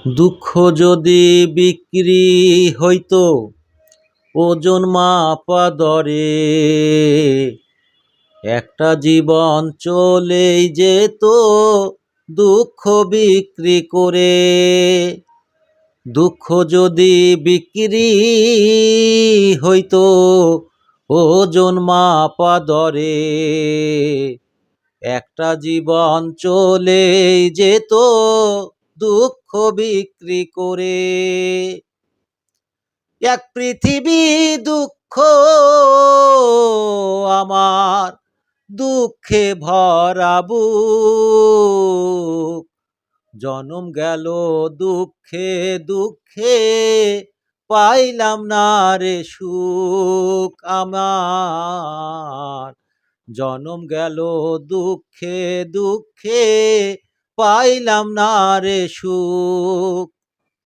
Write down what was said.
দুঃখ যদি বিক্রি হইতো ওজন মাপা দরে, একটা জীবন চলেই যেত দুঃখ বিক্রি করে। দুঃখ যদি বিক্রি হইতো ওজন মাপা দরে, একটা জীবন চলেই যেত দুঃখ বিক্রি করে। এক পৃথিবী দুঃখ আমার, দুঃখে ভরা বুক, জনম গেল দুঃখে দুঃখে, পাইলাম না রে সুখ আমার। জনম গেল দুঃখে দুঃখে, পাইলাম না রে সুখ।